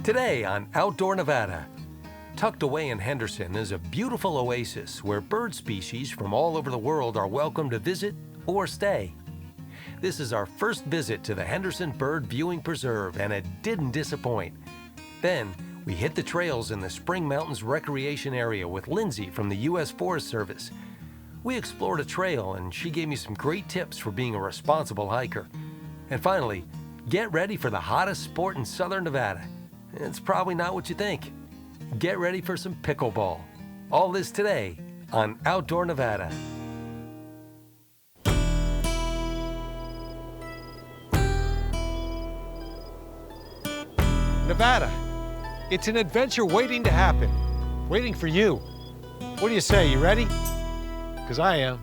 Today on Outdoor Nevada, tucked away in Henderson is a beautiful oasis where bird species from all over the world are welcome to visit or stay. This is our first visit to the Henderson Bird Viewing Preserve, and it didn't disappoint. Then, we hit the trails in the Spring Mountains Recreation Area with Lindsay from the U.S. Forest Service. We explored a trail, and she gave me some great tips for being a responsible hiker. And finally, get ready for the hottest sport in southern Nevada. It's probably not what you think. Get ready for some pickleball. All this today on Outdoor Nevada. Nevada. It's an adventure waiting to happen. Waiting for you. What do you say, you ready? Because I am.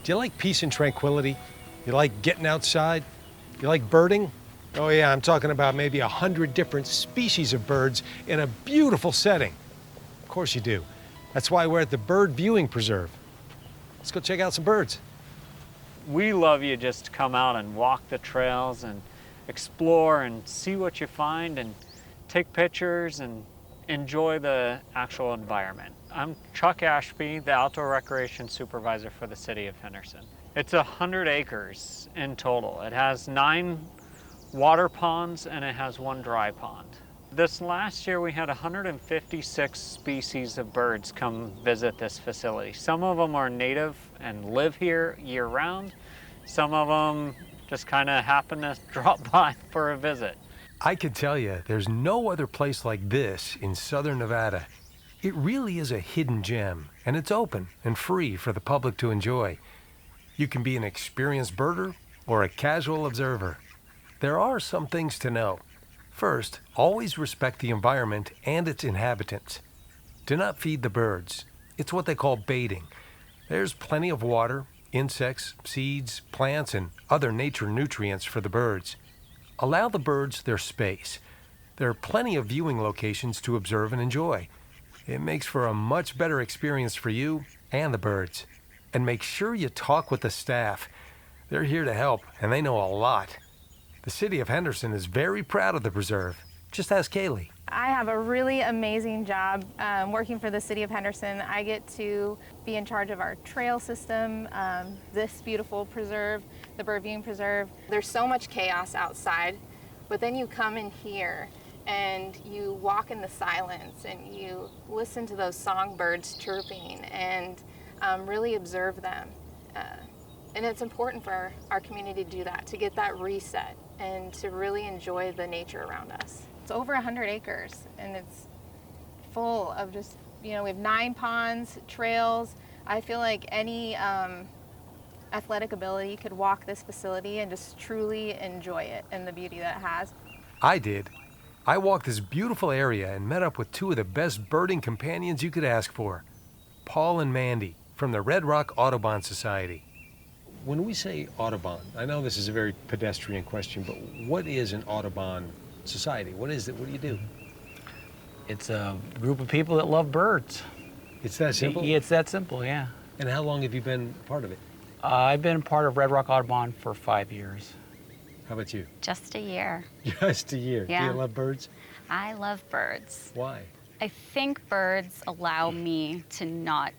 Do you like peace and tranquility? You like getting outside? You like birding? Oh yeah, I'm talking about maybe 100 different species of birds in a beautiful setting. Of course you do. That's why we're at the Bird Viewing Preserve. Let's go check out some birds. We love you just to come out and walk the trails and explore and see what you find and take pictures and enjoy the actual environment. I'm Chuck Ashby, the Outdoor Recreation Supervisor for the City of Henderson. It's 100 acres in total. It has 9 water ponds and it has 1 dry pond. This last year we had 156 species of birds come visit this facility. Some of them are native and live here year-round. Some of them just kind of happen to drop by for a visit. I can tell you, there's no other place like this in southern Nevada. It really is a hidden gem, and it's open and free for the public to enjoy. You can be an experienced birder or a casual observer. There are some things to know. First, always respect the environment and its inhabitants. Do not feed the birds. It's what they call baiting. There's plenty of water, insects, seeds, plants, and other nature nutrients for the birds. Allow the birds their space. There are plenty of viewing locations to observe and enjoy. It makes for a much better experience for you and the birds. And make sure you talk with the staff. They're here to help, and they know a lot. The City of Henderson is very proud of the preserve. Just ask Kaylee. I have a really amazing job working for the City of Henderson. I get to be in charge of our trail system, this beautiful preserve, the Bird Viewing Preserve. There's so much chaos outside, but then you come in here and you walk in the silence and you listen to those songbirds chirping and really observe them. And it's important for our community to do that, to get that reset and to really enjoy the nature around us. It's over 100 acres and it's full of just, we have 9 ponds, trails. I feel like any athletic ability could walk this facility and just truly enjoy it and the beauty that it has. I did. I walked this beautiful area and met up with 2 of the best birding companions you could ask for, Paul and Mandy from the Redrock Audubon Society. When we say Audubon, I know this is a very pedestrian question, but what is an Audubon Society? What is it? What do you do? It's a group of people that love birds. It's that simple? Yeah, it's that simple, yeah. And how long have you been part of it? I've been part of Redrock Audubon for 5 years. How about you? Just a year. Just a year. Yeah. Do you love birds? I love birds. Why? I think birds allow me to not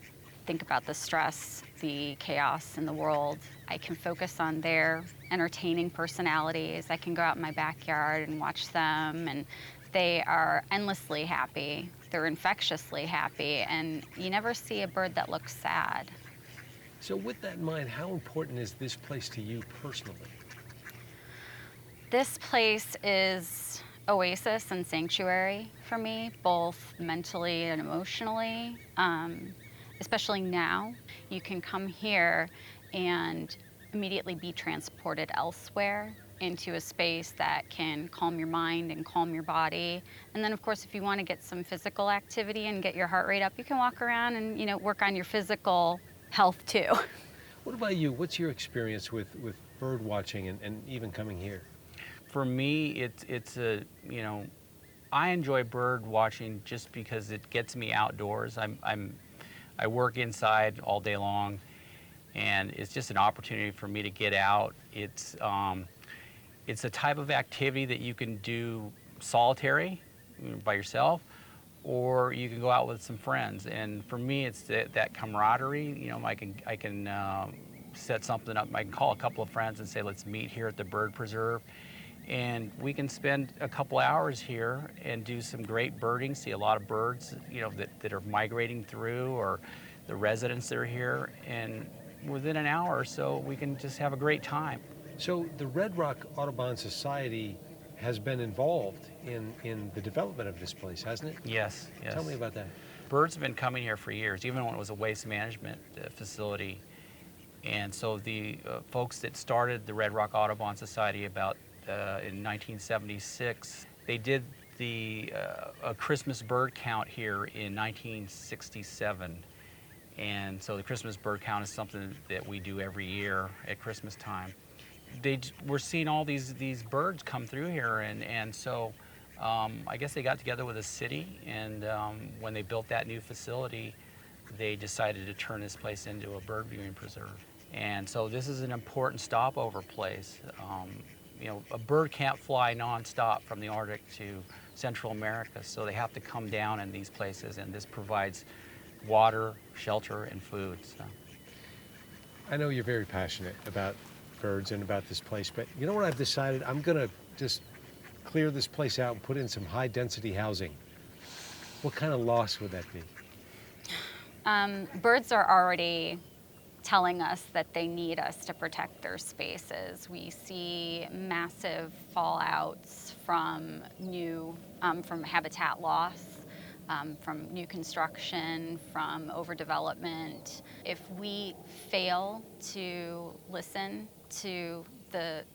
think about the stress the chaos in the world. I can focus on their entertaining personalities. I can go out in my backyard and watch them, and they are endlessly happy. They're infectiously happy, and you never see a bird that looks sad. So with that in mind, how important is this place to you personally? This place is oasis and sanctuary for me, both mentally and emotionally. Especially now, you can come here and immediately be transported elsewhere into a space that can calm your mind and calm your body. And then of course, if you want to get some physical activity and get your heart rate up, you can walk around and, you know, work on your physical health too. What about you? What's your experience with bird watching and even coming here? For me, it's a, you know, I enjoy bird watching just because it gets me outdoors. I work inside all day long, and it's just an opportunity for me to get out. It's a type of activity that you can do solitary, by yourself, or you can go out with some friends. And for me, it's that camaraderie. You know, I can set something up. I can call a couple of friends and say, let's meet here at the Bird Preserve. And we can spend a couple hours here and do some great birding, see a lot of birds, you know, that are migrating through, or the residents that are here. And within an hour or so, we can just have a great time. So the Redrock Audubon Society has been involved in the development of this place, hasn't it? Yes, yes. Tell me about that. Birds have been coming here for years, even when it was a waste management facility. And so the folks that started the Redrock Audubon Society about in 1976, they did a Christmas bird count here in 1967. And so the Christmas bird count is something that we do every year at Christmas time. We're seeing all these birds come through here, and so I guess they got together with the city, and when they built that new facility, they decided to turn this place into a bird viewing preserve. And so this is an important stopover place. You know, a bird can't fly nonstop from the Arctic to Central America, so they have to come down in these places, and this provides water, shelter, and food. So. I know you're very passionate about birds and about this place, but you know what I've decided? I'm gonna just clear this place out and put in some high-density housing. What kind of loss would that be? Birds are already telling us that they need us to protect their spaces. We see massive fallouts from from habitat loss, from new construction, from overdevelopment. If we fail to listen to the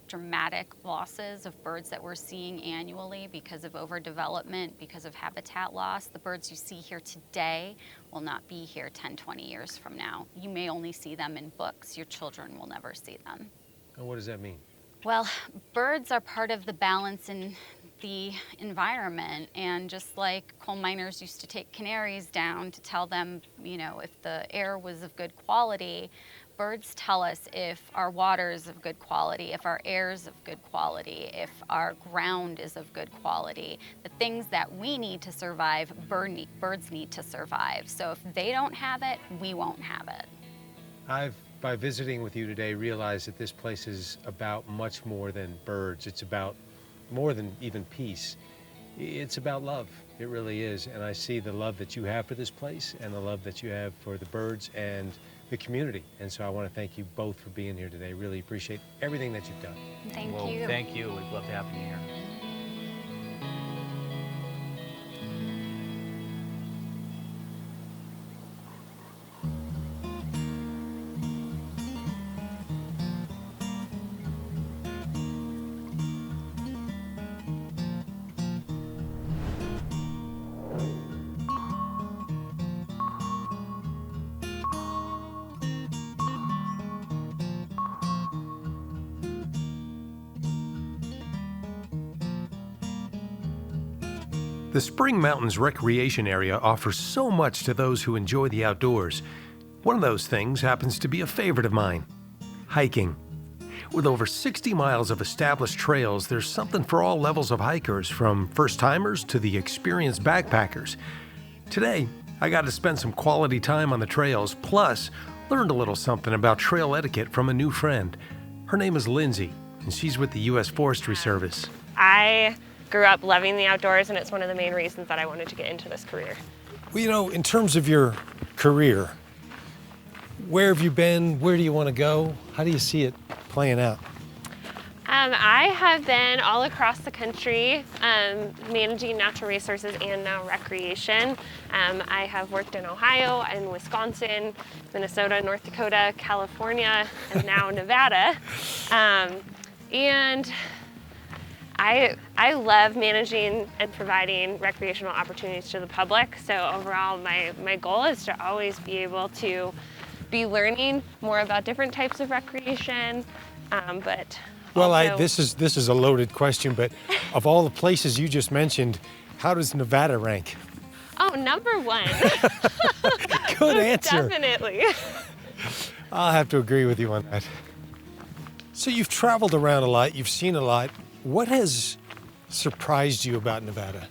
dramatic losses of birds that we're seeing annually because of overdevelopment, because of habitat loss, the birds you see here today will not be here 10, 20 years from now. You may only see them in books. Your children will never see them. And what does that mean? Well, birds are part of the balance in the environment, and just like coal miners used to take canaries down to tell them, you know, if the air was of good quality, birds tell us if our water is of good quality, if our air is of good quality, if our ground is of good quality. The things that we need to survive, birds need to survive. So if they don't have it, we won't have it. I've, by visiting with you today, realized that this place is about much more than birds. It's about more than even peace. It's about love. It really is. And I see the love that you have for this place and the love that you have for the birds and the community. And so I want to thank you both for being here today. Really appreciate everything that you've done. Thank Well, you. thank you. We'd love to have you here. The Spring Mountains Recreation Area offers so much to those who enjoy the outdoors. One of those things happens to be a favorite of mine: hiking. With over 60 miles of established trails, there's something for all levels of hikers, from first-timers to the experienced backpackers. Today, I got to spend some quality time on the trails, plus learned a little something about trail etiquette from a new friend. Her name is Lindsay, and she's with the U.S. Forestry Service. I grew up loving the outdoors, and it's one of the main reasons that I wanted to get into this career. Well, you know, in terms of your career, where have you been? Where do you want to go? How do you see it playing out? I have been all across the country managing natural resources and now recreation. I have worked in Ohio and Wisconsin, Minnesota, North Dakota, California, and now Nevada. And I love managing and providing recreational opportunities to the public. So overall, my goal is to always be able to be learning more about different types of recreation, but Well, also, this is a loaded question, but of all the places you just mentioned, how does Nevada rank? oh, number one. Good answer. Definitely. I'll have to agree with you on that. So you've traveled around a lot, you've seen a lot. What has surprised you about Nevada?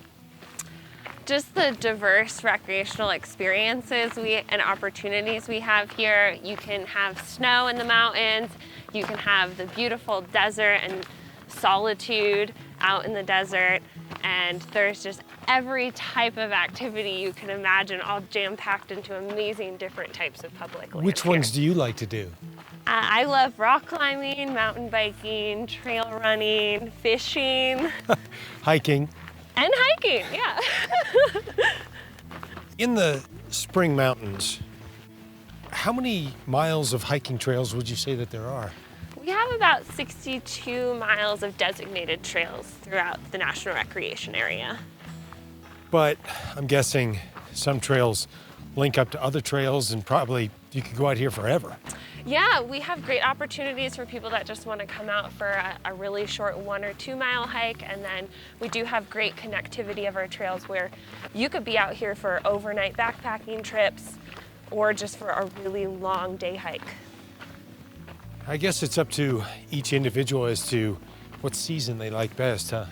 Just the diverse recreational experiences and opportunities we have here. You can have snow in the mountains, you can have the beautiful desert and solitude out in the desert, and there's just every type of activity you can imagine all jam-packed into amazing different types of public land. Which ones do you like to do? I love rock climbing, mountain biking, trail running, fishing, Hiking. and hiking, yeah. In the Spring Mountains, how many miles of hiking trails would you say that there are? We have about 62 miles of designated trails throughout the National Recreation Area. But I'm guessing some trails link up to other trails and probably you could go out here forever. Yeah, we have great opportunities for people that just want to come out for a really short 1 or 2 mile hike, and then we do have great connectivity of our trails where you could be out here for overnight backpacking trips or just for a really long day hike. I guess it's up to each individual as to what season they like best, huh?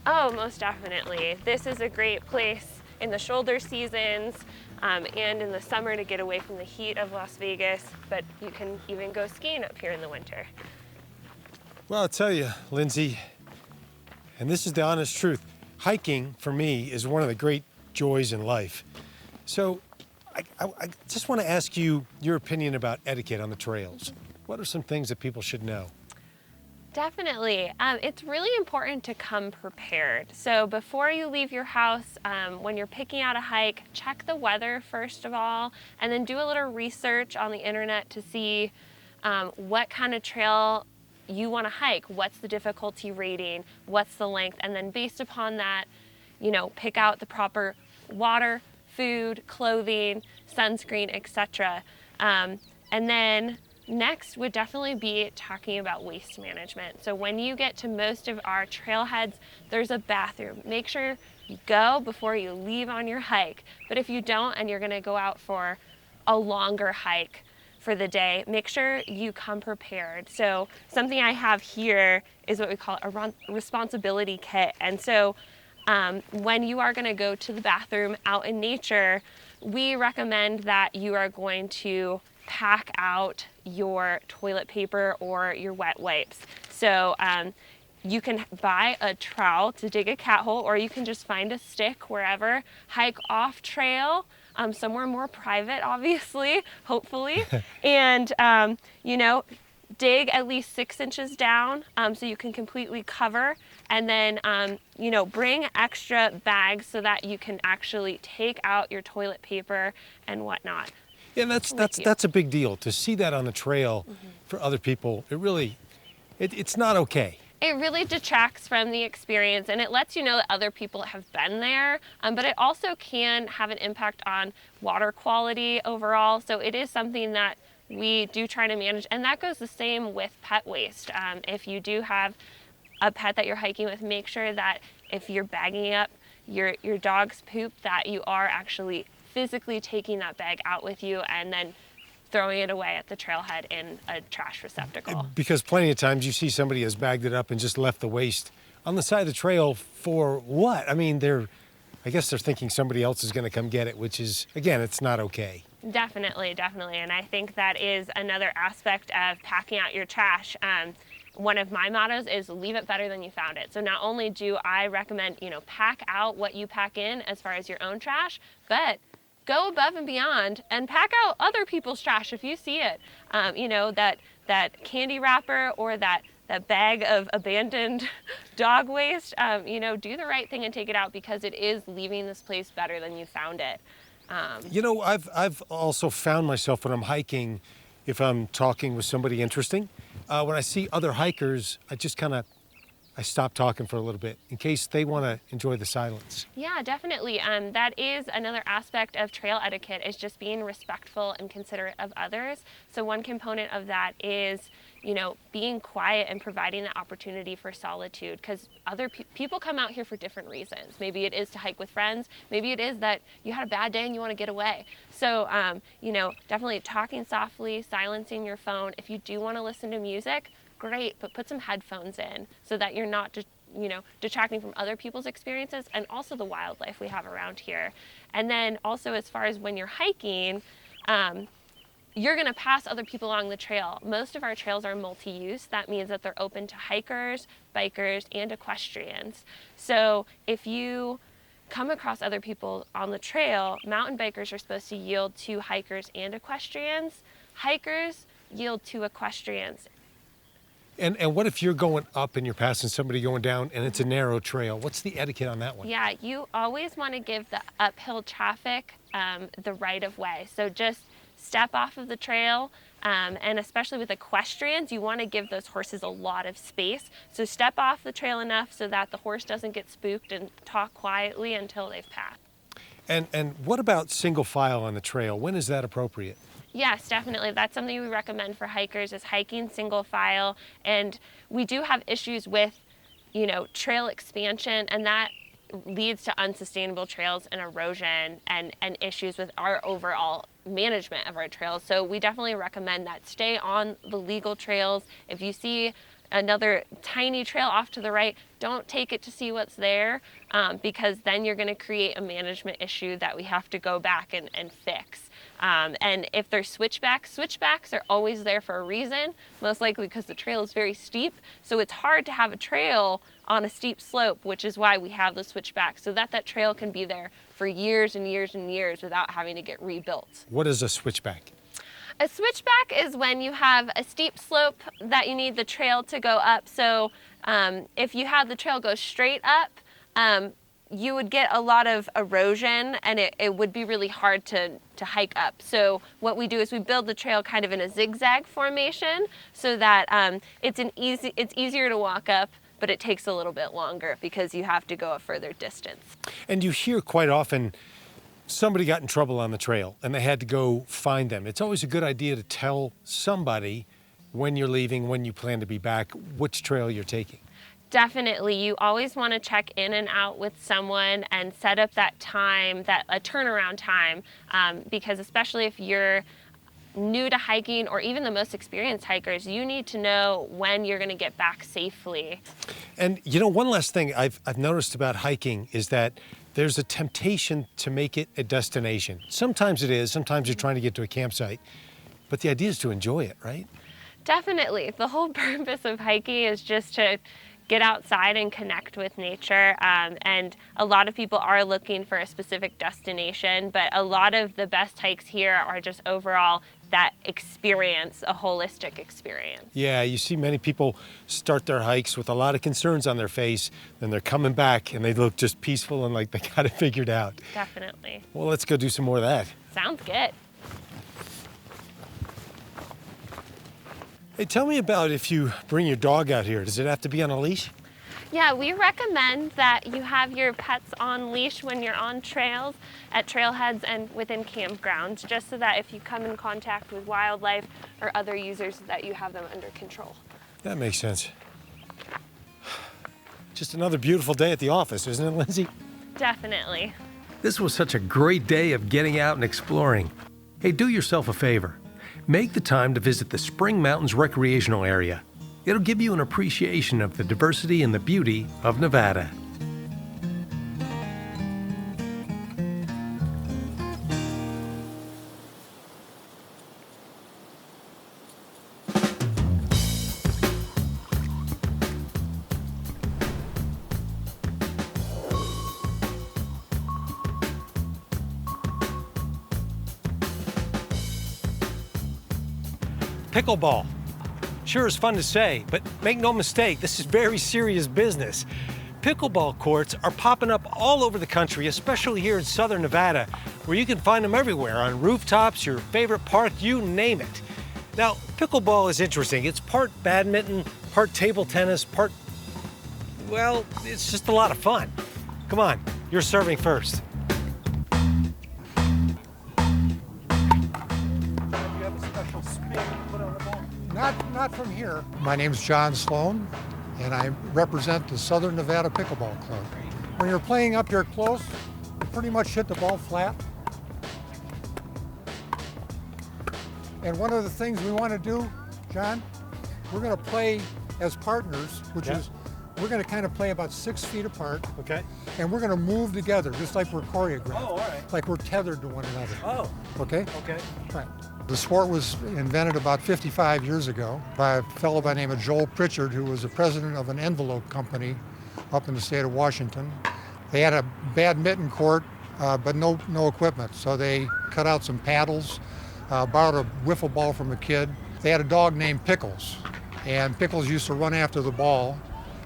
Oh, most definitely. This is a great place in the shoulder seasons and in the summer to get away from the heat of Las Vegas, but you can even go skiing up here in the winter. Well, I'll tell you, Lindsay, and this is the honest truth, hiking for me is one of the great joys in life. So I just want to ask you your opinion about etiquette on the trails. What are some things that people should know? Definitely. It's really important to come prepared. So before you leave your house, when you're picking out a hike, check the weather first of all, and then do a little research on the internet to see what kind of trail you want to hike, what's the difficulty rating, what's the length, and then based upon that, you know, pick out the proper water, food, clothing, sunscreen, etc. And then next would definitely be talking about waste management. So when you get to most of our trailheads, there's a bathroom. Make sure you go before you leave on your hike. But if you don't and you're gonna go out for a longer hike for the day, make sure you come prepared. So something I have here is what we call a responsibility kit. And so when you are gonna go to the bathroom out in nature, we recommend that you are going to pack out your toilet paper or your wet wipes. So you can buy a trowel to dig a cat hole, or you can just find a stick wherever, hike off trail, somewhere more private, obviously, hopefully, and you know, dig at least 6 inches down so you can completely cover, and then you know, bring extra bags so that you can actually take out your toilet paper and whatnot. Yeah, that's a big deal. To see that on the trail for other people, it's not okay. It really detracts from the experience, and it lets you know that other people have been there, but it also can have an impact on water quality overall. So it is something that we do try to manage, and that goes the same with pet waste. If you do have a pet that you're hiking with, make sure that if you're bagging up your dog's poop, that you are actually physically taking that bag out with you and then throwing it away at the trailhead in a trash receptacle. Because plenty of times you see somebody has bagged it up and just left the waste on the side of the trail for what? I mean, I guess they're thinking somebody else is going to come get it, which is, again, it's not okay. Definitely, definitely. And I think that is another aspect of packing out your trash. One of my mottos is leave it better than you found it. So not only do I recommend, pack out what you pack in as far as your own trash, but go above and beyond and pack out other people's trash if you see it. That candy wrapper or that bag of abandoned dog waste, do the right thing and take it out, because it is leaving this place better than you found it. I've also found myself when I'm hiking, if I'm talking with somebody interesting, when I see other hikers, I stop talking for a little bit in case they want to enjoy the silence. Yeah, definitely. That is another aspect of trail etiquette, is just being respectful and considerate of others. So one component of that is, being quiet and providing the opportunity for solitude, because other people come out here for different reasons. Maybe it is to hike with friends. Maybe it is that you had a bad day and you want to get away. So, definitely talking softly, silencing your phone. If you do want to listen to music, great, but put some headphones in so that you're not just, detracting from other people's experiences and also the wildlife we have around here. And then also, as far as when you're hiking, you're going to pass other people along the trail. Most of our trails are multi-use. That means that they're open to hikers, bikers, and equestrians. So if you come across other people on the trail, mountain bikers are supposed to yield to hikers and equestrians. Hikers yield to equestrians. And what if you're going up and you're passing somebody going down and it's a narrow trail? What's the etiquette on that one? Yeah, you always want to give the uphill traffic the right of way. So just step off of the trail, and especially with equestrians, you want to give those horses a lot of space. So step off the trail enough so that the horse doesn't get spooked, and talk quietly until they've passed. And what about single file on the trail? When is that appropriate? Yes, definitely. That's something we recommend for hikers, is hiking single file. And we do have issues with, trail expansion, and that leads to unsustainable trails and erosion and issues with our overall management of our trails. So we definitely recommend that stay on the legal trails. If you see another tiny trail off to the right, don't take it to see what's there, because then you're going to create a management issue that we have to go back and fix. And if there's switchbacks are always there for a reason, most likely because the trail is very steep. So it's hard to have a trail on a steep slope, which is why we have the switchbacks, so that trail can be there for years and years and years without having to get rebuilt. What is a switchback? A switchback is when you have a steep slope that you need the trail to go up. So if you had the trail go straight up, you would get a lot of erosion, and it would be really hard to hike up. So what we do is we build the trail kind of in a zigzag formation, so that it's easier to walk up, but it takes a little bit longer because you have to go a further distance. And you hear quite often somebody got in trouble on the trail and they had to go find them. It's always a good idea to tell somebody when you're leaving, when you plan to be back, which trail you're taking. Definitely. You always want to check in and out with someone and set up that time, a turnaround time, because especially if you're new to hiking, or even the most experienced hikers, you need to know when you're going to get back safely. And one last thing I've noticed about hiking is that there's a temptation to make it a destination. Sometimes it is, sometimes you're trying to get to a campsite, but the idea is to enjoy it, right? Definitely. The whole purpose of hiking is just to get outside and connect with nature. And a lot of people are looking for a specific destination, but a lot of the best hikes here are just overall that experience, a holistic experience. Yeah, you see many people start their hikes with a lot of concerns on their face, then they're coming back and they look just peaceful and like they got it figured out. Definitely. Well, let's go do some more of that. Sounds good. Hey, tell me about if you bring your dog out here. Does it have to be on a leash? Yeah, we recommend that you have your pets on leash when you're on trails, at trailheads, and within campgrounds, just so that if you come in contact with wildlife or other users, that you have them under control. That makes sense. Just another beautiful day at the office, isn't it, Lindsay? Definitely. This was such a great day of getting out and exploring. Hey, do yourself a favor. Make the time to visit the Spring Mountains recreational area. It'll give you an appreciation of the diversity and the beauty of Nevada. Pickleball. Sure is fun to say, but make no mistake, this is very serious business. Pickleball courts are popping up all over the country, especially here in southern Nevada, where you can find them everywhere, on rooftops, your favorite park, you name it. Now, pickleball is interesting. It's part badminton, part table tennis, part, well, it's just a lot of fun. Come on, you're serving first. Not from here. My name's John Sloan, and I represent the Southern Nevada Pickleball Club. When you're playing up here close, you pretty much hit the ball flat. And one of the things we want to do, John, we're going to play as partners, which is we're going to kind of play about 6 feet apart. Okay. And we're going to move together, just like we're choreographed. Oh, all right. Like we're tethered to one another. Oh. Okay? Okay. Right. The sport was invented about 55 years ago by a fellow by the name of Joel Pritchard, who was the president of an envelope company up in the state of Washington. They had a badminton court, but no equipment. So they cut out some paddles, borrowed a wiffle ball from a kid. They had a dog named Pickles, and Pickles used to run after the ball,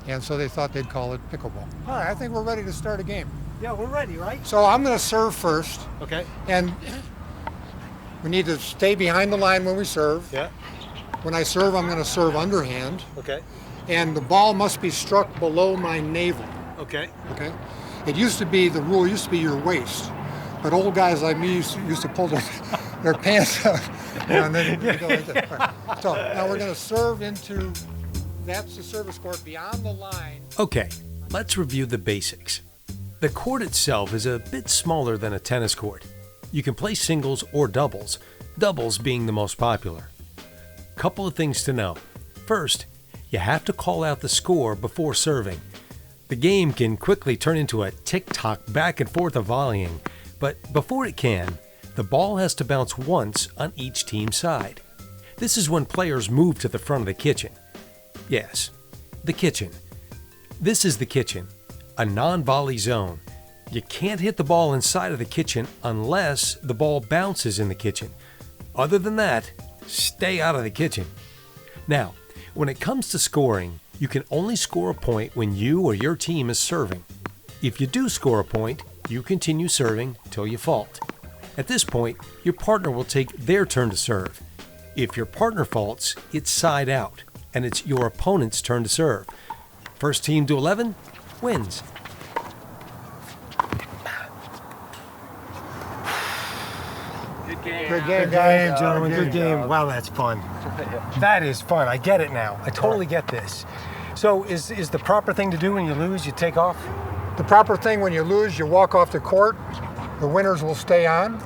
and so they thought they'd call it pickleball. All right, I think we're ready to start a game. Yeah, we're ready, right? So I'm going to serve first. Okay. And we need to stay behind the line when we serve. Yeah. When I serve, I'm going to serve underhand. Okay. And the ball must be struck below my navel. Okay. Okay. The rule used to be your waist. But old guys like me used to pull their pants up. And then you go like that. Right. So now we're going to serve into, that's the service court beyond the line. Okay, let's review the basics. The court itself is a bit smaller than a tennis court. You can play singles or doubles being the most popular. Couple of things to know. First, you have to call out the score before serving. The game can quickly turn into a tick-tock back and forth of volleying, but before it can, the ball has to bounce once on each team's side. This is when players move to the front of the kitchen. Yes, the kitchen. This is the kitchen, a non-volley zone. You can't hit the ball inside of the kitchen unless the ball bounces in the kitchen. Other than that, stay out of the kitchen. Now, when it comes to scoring, you can only score a point when you or your team is serving. If you do score a point, you continue serving till you fault. At this point, your partner will take their turn to serve. If your partner faults, it's side out, and it's your opponent's turn to serve. First team to 11 wins. Good game, gentlemen. Good game. Wow, that's fun. That is fun. I get it now. I totally get this. So is the proper thing to do when you lose, you take off? The proper thing when you lose, you walk off the court. The winners will stay on.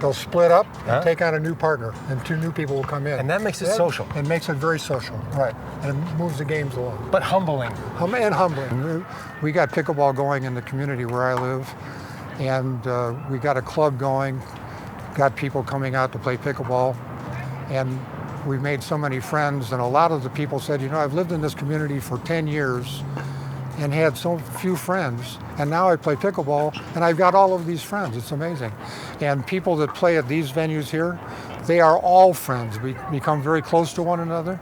They'll split up and take on a new partner, and 2 new people will come in. And that makes it social. It makes it very social, right. And it moves the games along. But humbling. And humbling. We got pickleball going in the community where I live, and we got a club going, got people coming out to play pickleball, and we've made so many friends, and a lot of the people said, I've lived in this community for 10 years and had so few friends, and now I play pickleball and I've got all of these friends. It's amazing. And people that play at these venues here, they are all friends. We become very close to one another,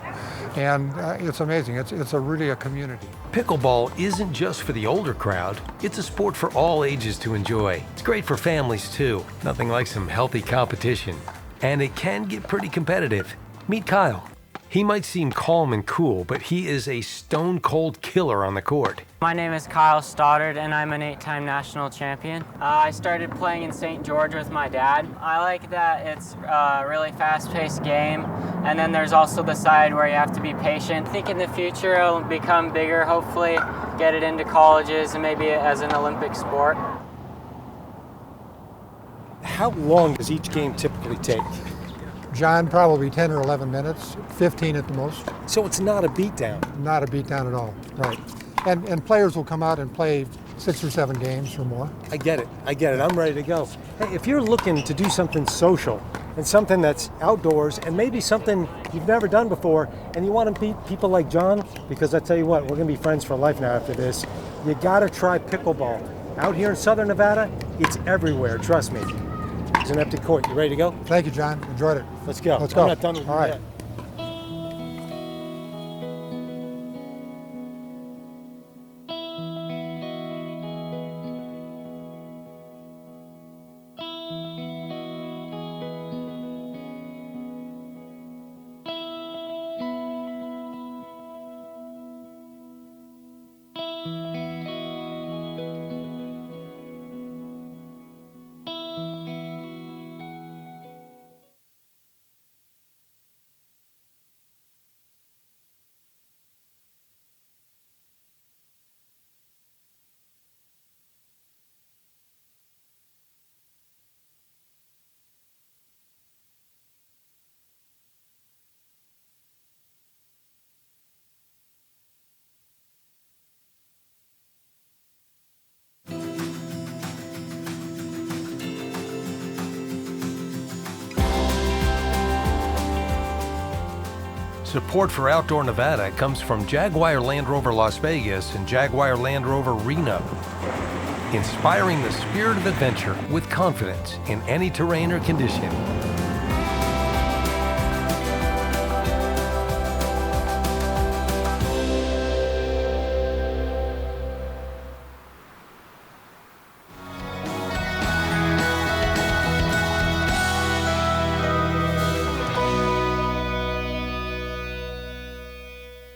and it's amazing. It's really a community. Pickleball isn't just for the older crowd. It's a sport for all ages to enjoy. It's great for families too. Nothing like some healthy competition. And it can get pretty competitive. Meet Kyle. He might seem calm and cool, but he is a stone-cold killer on the court. My name is Kyle Stoddard, and I'm an 8-time national champion. I started playing in St. George with my dad. I like that it's a really fast-paced game, and then there's also the side where you have to be patient. I think in the future it'll become bigger, hopefully get it into colleges and maybe as an Olympic sport. How long does each game typically take? John, probably 10 or 11 minutes, 15 at the most. So it's not a beatdown? Not a beatdown at all, right. And players will come out and play 6 or 7 games or more. I get it. I'm ready to go. Hey, if you're looking to do something social and something that's outdoors and maybe something you've never done before and you want to meet people like John, because I tell you what, we're going to be friends for life now after this, you got to try pickleball. Out here in Southern Nevada, it's everywhere, trust me. It's an empty court. You ready to go? Thank you, John. Enjoyed it. Let's go. Let's go. I'm not done with you all right. yet. Support for Outdoor Nevada comes from Jaguar Land Rover Las Vegas and Jaguar Land Rover Reno. Inspiring the spirit of adventure with confidence in any terrain or condition.